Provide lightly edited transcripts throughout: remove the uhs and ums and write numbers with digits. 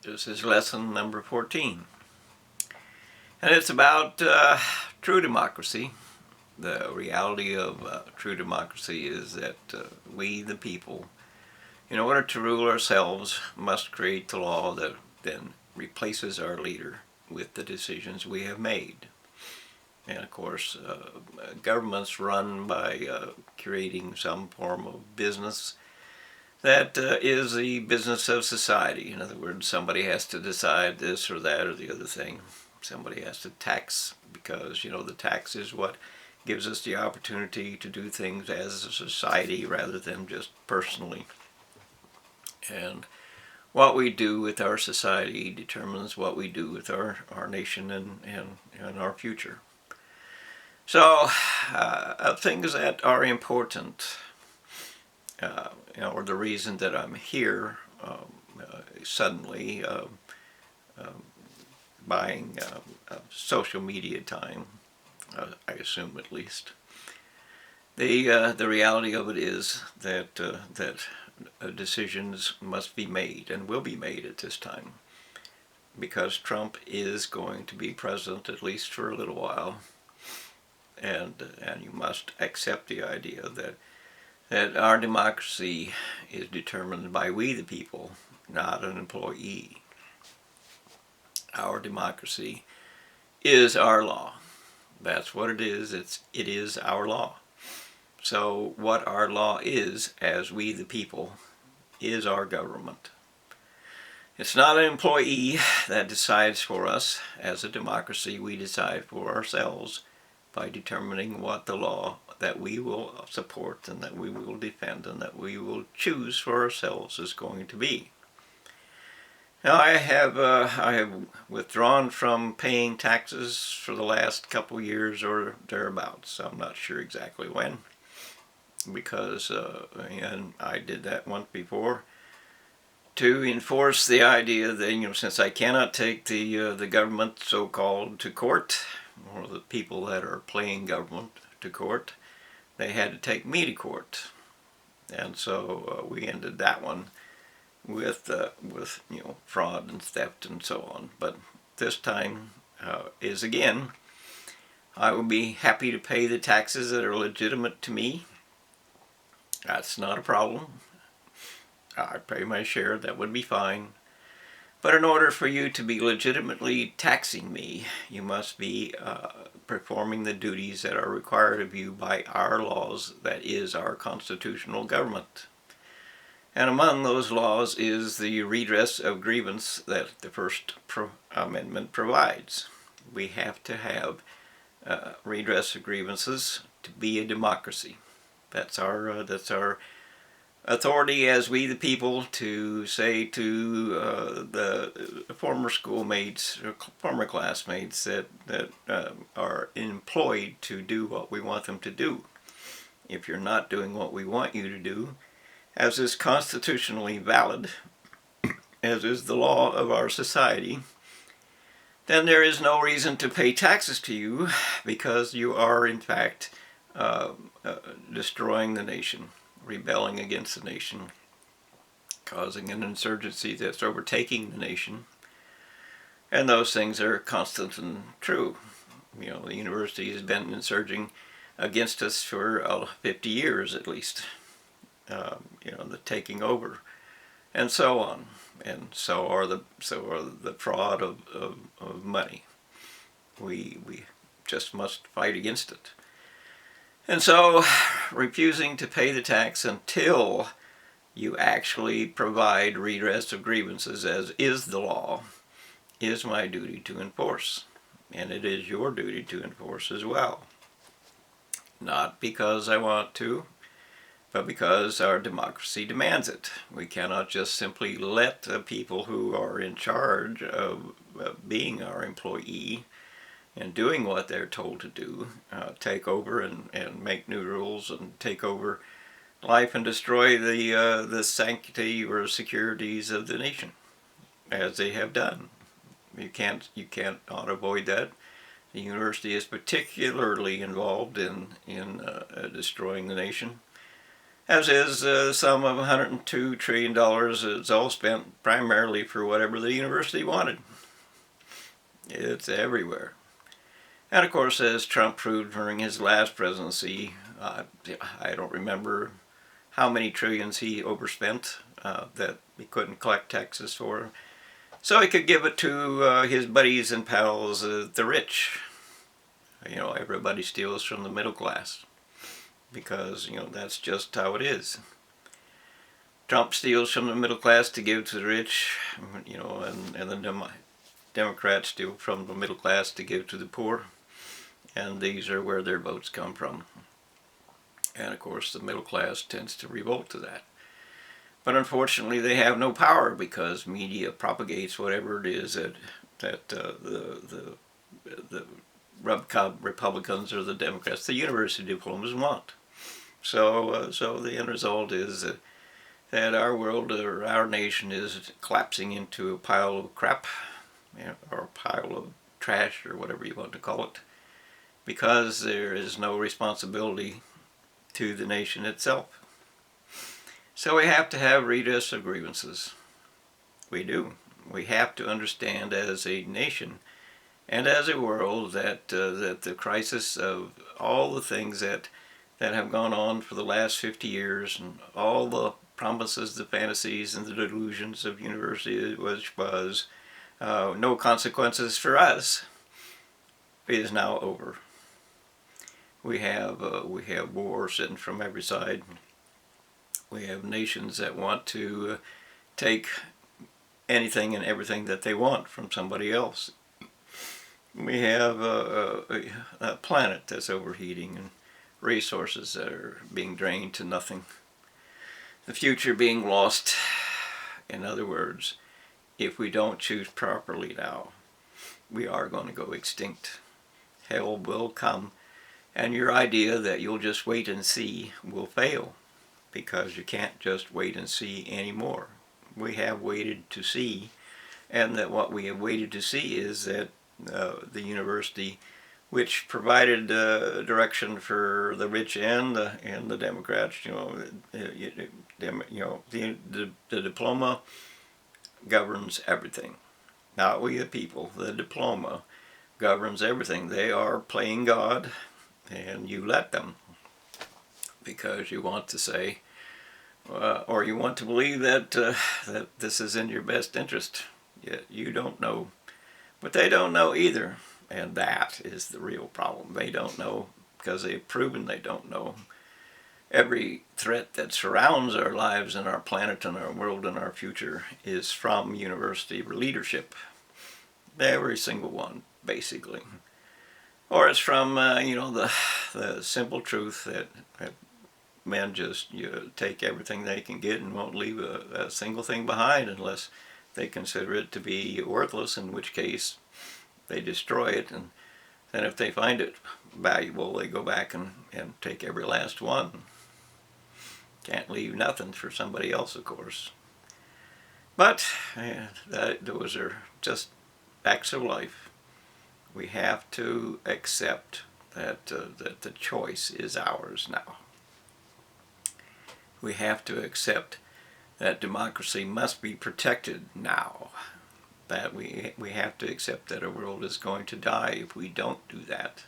This is lesson number 14. And it's about true democracy. The reality of true democracy is that we, the people, in order to rule ourselves, must create the law that then replaces our leader with the decisions we have made. And of course, governments run by creating some form of business that is the business of society. In other words, somebody has to decide this or that or the other thing. Somebody has to tax because, the tax is what gives us the opportunity to do things as a society rather than just personally. And what we do with our society determines what we do with our nation and our future. So, things that are important, or the reason that I'm here suddenly buying social media time, I assume at least. The reality of it is that decisions must be made and will be made at this time, because Trump is going to be president at least for a little while, and you must accept the idea that our democracy is determined by we the people, not an employee. Our democracy is our law. That's what it is. It is our law. So what our law is, as we the people, is our government. It's not an employee that decides for us. As a democracy, we decide for ourselves by determining what the law that we will support and that we will defend and that we will choose for ourselves is going to be. Now, I have withdrawn from paying taxes for the last couple years or thereabouts. I'm not sure exactly when, because and I did that once before to enforce the idea that since I cannot take the government so-called to court, or the people that are playing government to court, they had to take me to court, and so we ended that one with fraud and theft and so on. But this time is again, I will be happy to pay the taxes that are legitimate to me. That's not a problem. I pay my share, that would be fine. But in order for you to be legitimately taxing me, you must be performing the duties that are required of you by our laws, that is our constitutional government. And among those laws is the redress of grievance that the First Amendment provides. We have to have redress of grievances to be a democracy. That's our authority as we the people to say to the former schoolmates or former classmates that are employed to do what we want them to do. If you're not doing what we want you to do, as is constitutionally valid, as is the law of our society, then there is no reason to pay taxes to you, because you are in fact destroying the nation, rebelling against the nation, causing an insurgency that's overtaking the nation. And those things are constant and true. The university has been insurging against us for 50 years at least. The taking over, and so on, and so are the fraud of money. We just must fight against it. And so, refusing to pay the tax until you actually provide redress of grievances, as is the law, is my duty to enforce. And it is your duty to enforce as well. Not because I want to, but because our democracy demands it. We cannot just simply let people who are in charge of being our employee and doing what they're told to do take over and make new rules and take over life and destroy the sanctity or securities of the nation, as they have done. You can't not avoid that. The university is particularly involved in destroying the nation. as is the sum of $102 trillion. It's all spent primarily for whatever the university wanted. It's everywhere. And of course, as Trump proved during his last presidency, I don't remember how many trillions he overspent that he couldn't collect taxes for. So he could give it to his buddies and pals, the rich. You know, everybody steals from the middle class because, you know, that's just how it is. Trump steals from the middle class to give to the rich, you know, and the Democrats steal from the middle class to give to the poor. And these are where their votes come from. And of course, the middle class tends to revolt to that. But unfortunately, they have no power because media propagates whatever it is that the Republicans or the Democrats, the university diplomas want. So the end result is that our world or our nation is collapsing into a pile of crap, you know, or a pile of trash or whatever you want to call it, because there is no responsibility to the nation itself. So we have to have redress of grievances. We do. We have to understand as a nation and as a world that the crisis of all the things that have gone on for the last 50 years and all the promises, the fantasies, and the delusions of university, which was no consequences for us, is now over. We have war sitting from every side. We have nations that want to take anything and everything that they want from somebody else. We have a planet that's overheating and resources that are being drained to nothing. The future being lost. In other words, if we don't choose properly now, we are going to go extinct. Hell will come. And your idea that you'll just wait and see will fail, because you can't just wait and see anymore. We have waited to see, and that what we have waited to see is that the university, which provided direction for the rich and the Democrats, the diploma governs everything. Not we the people. The diploma governs everything. They are playing God. And you let them, because you want to say, or you want to believe that that this is in your best interest. Yet you don't know, but they don't know either, and that is the real problem. They don't know because they've proven they don't know. Every threat that surrounds our lives and our planet and our world and our future is from university leadership. Every single one, basically. Or it's from, the simple truth that men just take everything they can get and won't leave a single thing behind unless they consider it to be worthless, in which case they destroy it. And then if they find it valuable, they go back and take every last one. Can't leave nothing for somebody else, of course. But those are just facts of life. We have to accept that the choice is ours now. We have to accept that democracy must be protected now. That we have to accept that our world is going to die if we don't do that,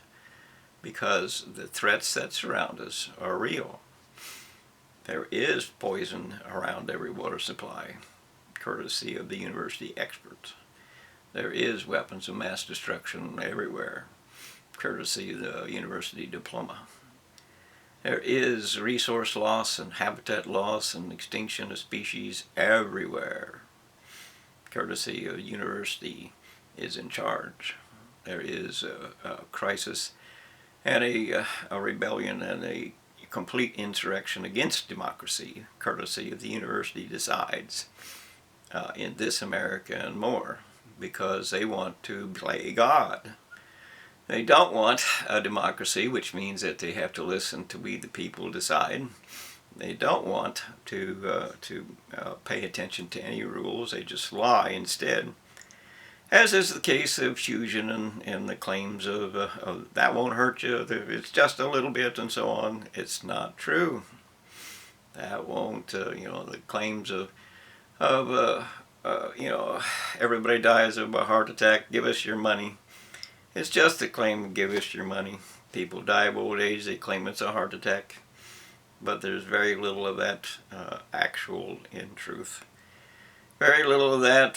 because the threats that surround us are real. There is poison around every water supply, courtesy of the university experts. There is weapons of mass destruction everywhere, courtesy of the university diploma. There is resource loss and habitat loss and extinction of species everywhere, courtesy of university is in charge. There is a crisis and a rebellion and a complete insurrection against democracy, courtesy of the university decides in this America and more, because they want to play God. They don't want a democracy, which means that they have to listen to we the people decide. They don't want to pay attention to any rules. They just lie instead, as is the case of fusion and the claims of that won't hurt you, it's just a little bit and so on. It's not true. That won't, the claims of everybody dies of a heart attack, give us your money. It's just a claim, give us your money. People die of old age, they claim it's a heart attack. But there's very little of that actual in truth. Very little of that,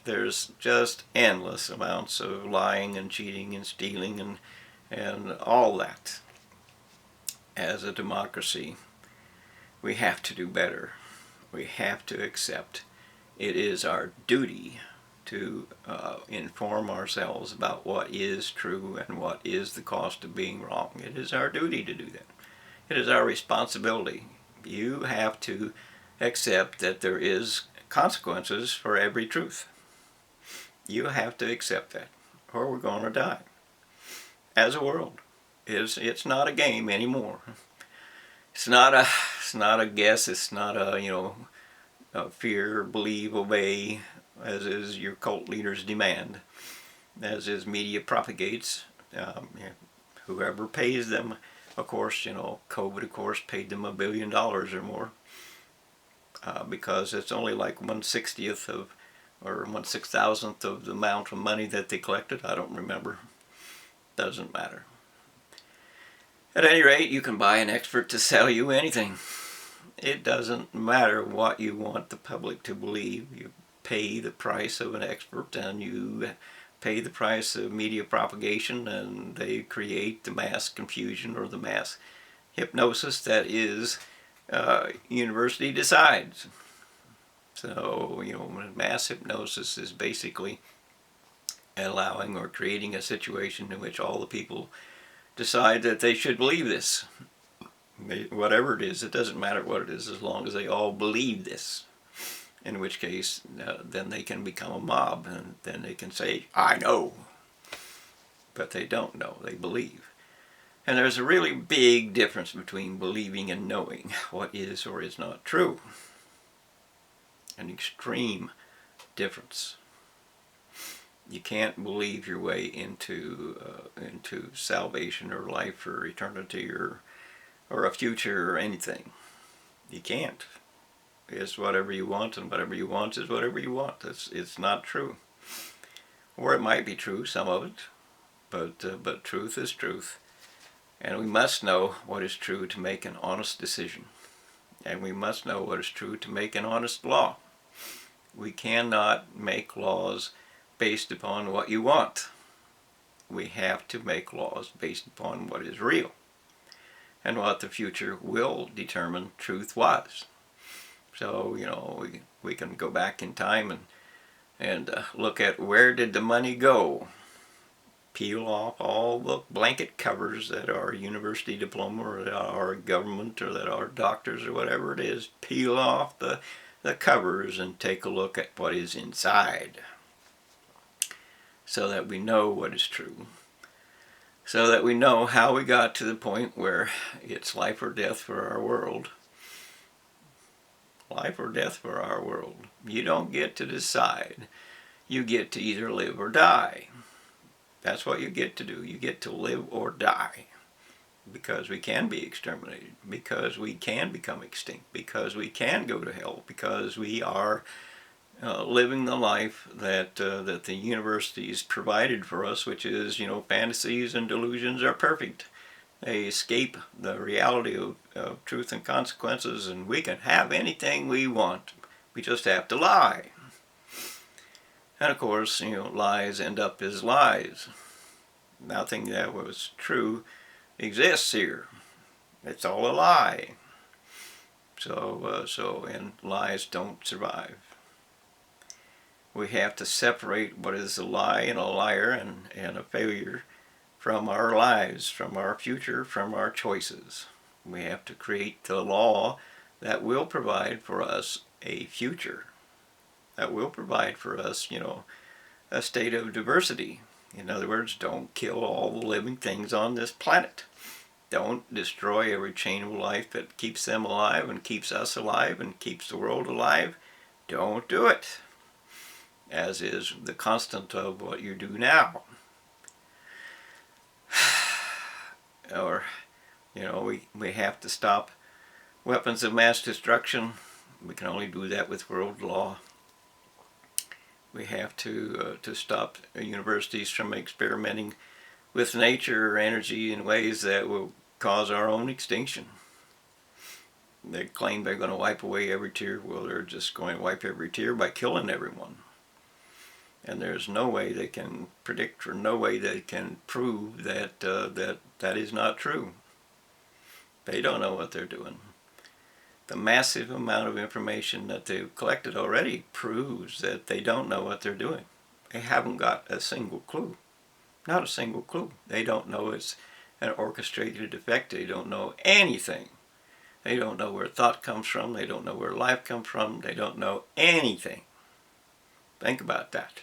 there's just endless amounts of lying and cheating and stealing and all that. As a democracy, we have to do better. We have to accept it is our duty to inform ourselves about what is true and what is the cost of being wrong. It is our duty to do that. It is our responsibility. You have to accept that there is consequences for every truth. You have to accept that, or we're going to die. As a world, it's not a game anymore. It's not a guess. It's not a fear, believe, obey, as is your cult leaders demand, as is media propagates. Whoever pays them, of course, COVID, of course, paid them $1 billion or more, because it's only like 1/60th of, or 1/6000th of the amount of money that they collected. I don't remember. Doesn't matter. At any rate, you can buy an expert to sell you anything. It doesn't matter what you want the public to believe. You pay the price of an expert, and you pay the price of media propagation, and they create the mass confusion or the mass hypnosis that is university decides. So, mass hypnosis is basically allowing or creating a situation in which all the people decide that they should believe this. Whatever it is, it doesn't matter what it is, as long as they all believe this. In which case, then they can become a mob, and then they can say, I know. But they don't know, they believe. And there's a really big difference between believing and knowing what is or is not true. An extreme difference. You can't believe your way into salvation or life or eternity or a future or anything. You can't. It's whatever you want, and whatever you want is whatever you want. It's not true. Or it might be true, some of it, but truth is truth. And we must know what is true to make an honest decision. And we must know what is true to make an honest law. We cannot make laws based upon what you want. We have to make laws based upon what is real and what the future will determine truth was. So, we can go back in time and look at where did the money go. Peel off all the blanket covers that are university diploma or that are government or that are doctors or whatever it is. Peel off the covers and take a look at what is inside, so that we know what is true, so that we know how we got to the point where it's life or death for our world. Life or death for our world. You don't get to decide. You get to either live or die. That's what you get to do. You get to live or die. Because we can be exterminated. Because we can become extinct. Because we can go to hell. Because we are living the life that the universities provided for us, which is, fantasies and delusions are perfect. They escape the reality of truth and consequences, and we can have anything we want. We just have to lie. And of course, lies end up as lies. Nothing that was true exists here. It's all a lie. And lies don't survive. We have to separate what is a lie and a liar and a failure from our lives, from our future, from our choices. We have to create the law that will provide for us a future, that will provide for us, a state of diversity. In other words, don't kill all the living things on this planet. Don't destroy every chain of life that keeps them alive and keeps us alive and keeps the world alive. Don't do it, as is the constant of what you do now. Or, we have to stop weapons of mass destruction. We can only do that with world law. We have to stop universities from experimenting with nature or energy in ways that will cause our own extinction. They claim they're going to wipe away every tear. Well, they're just going to wipe every tear by killing everyone. And there's no way they can predict or no way they can prove that that is not true. They don't know what they're doing. The massive amount of information that they've collected already proves that they don't know what they're doing. They haven't got a single clue. Not a single clue. They don't know it's an orchestrated effect. They don't know anything. They don't know where thought comes from. They don't know where life comes from. They don't know anything. Think about that.